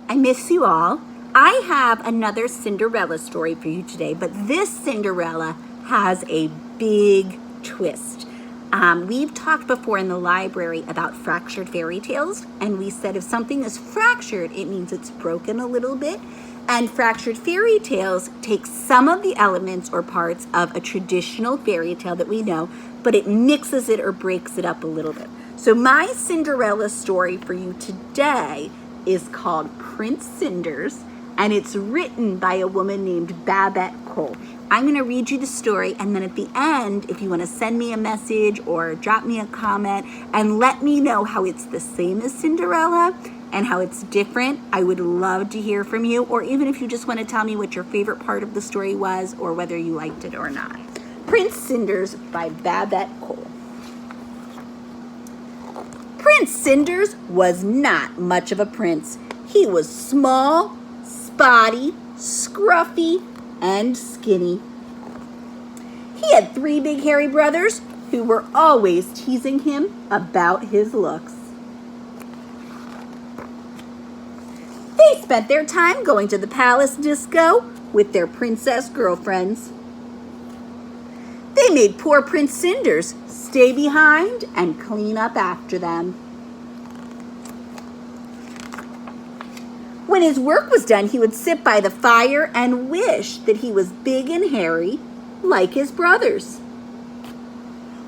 I miss you all. I have another Cinderella story for you today, but this Cinderella has a big twist. We've talked before in the library about fractured fairy tales, and we said if something is fractured, it means it's broken a little bit. And fractured fairy tales take some of the elements or parts of a traditional fairy tale that we know, but it mixes it or breaks it up a little bit. So my Cinderella story for you today is called Prince Cinders, and it's written by a woman named Babette. I'm going to read you the story, and then at the end, if you want to send me a message or drop me a comment and let me know how it's the same as Cinderella and how it's different, I would love to hear from you, or even if you just want to tell me what your favorite part of the story was or whether you liked it or not. Prince Cinders by Babette. Prince Cinders was not much of a prince. He was small, spotty, scruffy, and skinny. He had 3 big hairy brothers who were always teasing him about his looks. They spent their time going to the palace disco with their princess girlfriends. They made poor Prince Cinders stay behind and clean up after them. When his work was done, he would sit by the fire and wish that he was big and hairy like his brothers.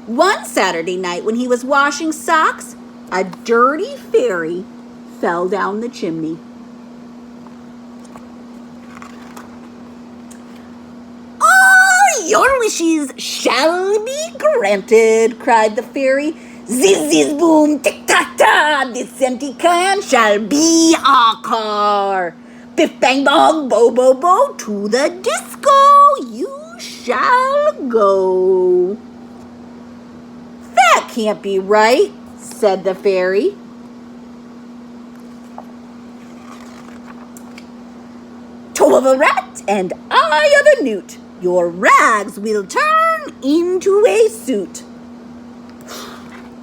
One Saturday night when he was washing socks, a dirty fairy fell down the chimney. "All your wishes shall be granted," cried the fairy. "Ziz, ziz, boom, tick-tock-ta, this empty can shall be a car. Biff, bang, bong, bo, bo, bo, to the disco you shall go." "That can't be right," said the fairy. "Toe of a rat and eye of a newt, your rags will turn into a suit."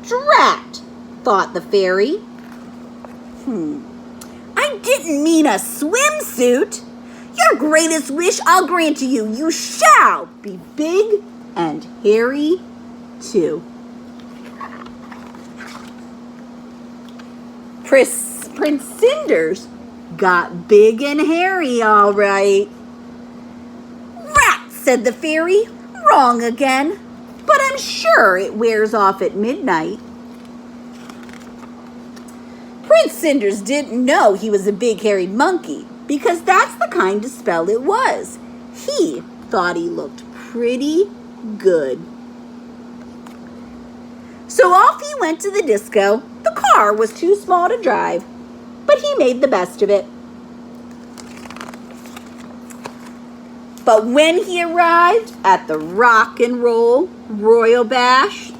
"Drat," thought the fairy. "I didn't mean a swimsuit. Your greatest wish I'll grant to you. You shall be big and hairy too." Prince Cinders got big and hairy all right. "Rat," said the fairy. "Wrong again. But I'm sure it wears off at midnight." Prince Cinders didn't know he was a big hairy monkey because that's the kind of spell it was. He thought he looked pretty good. So off he went to the disco. The car was too small to drive, but he made the best of it. But when he arrived at the Rock and Roll Royal Bash,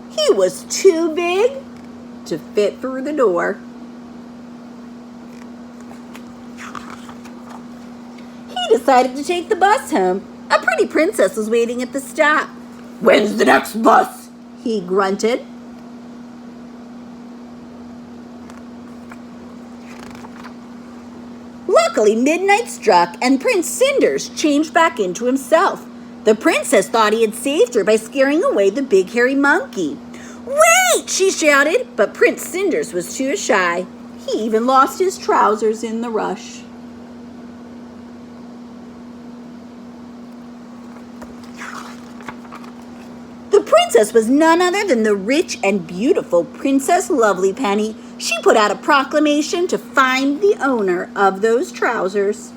he was too big to fit through the door. He decided to take the bus home. A pretty princess was waiting at the stop. "When's the next bus?" he grunted. Luckily, midnight struck, and Prince Cinders changed back into himself. The princess thought he had saved her by scaring away the big hairy monkey. "Wait!" she shouted, but Prince Cinders was too shy. He even lost his trousers in the rush. The princess was none other than the rich and beautiful Princess Lovelypenny. She put out a proclamation to find the owner of those trousers.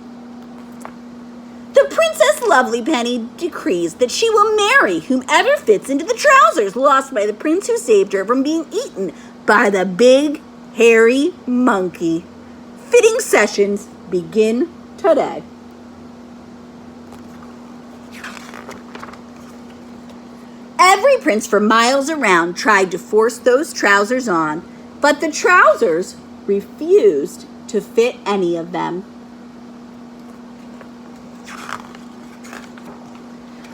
The Princess Lovelypenny decrees that she will marry whomever fits into the trousers lost by the prince who saved her from being eaten by the big, hairy monkey. Fitting sessions begin today. Every prince for miles around tried to force those trousers on, but the trousers refused to fit any of them.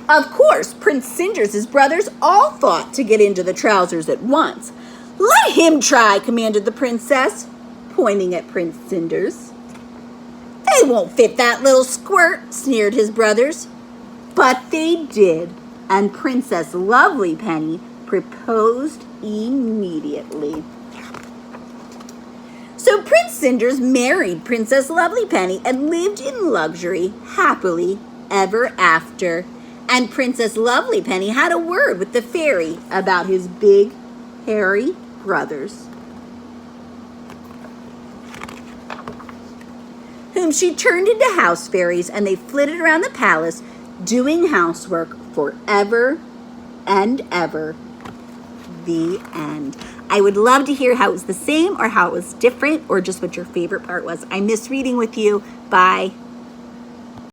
Of course, Prince Cinders' brothers all fought to get into the trousers at once. "Let him try," commanded the princess, pointing at Prince Cinders. They won't fit that little squirt, sneered his brothers. But they did, and Princess Lovelypenny proposed immediately. So Prince Cinders married Princess Lovelypenny and lived in luxury happily ever after. And Princess Lovelypenny had a word with the fairy about his big, hairy brothers, whom she turned into house fairies, and they flitted around the palace doing housework forever and ever. The end. I would love to hear how it was the same or how it was different or just what your favorite part was. I miss reading with you. Bye.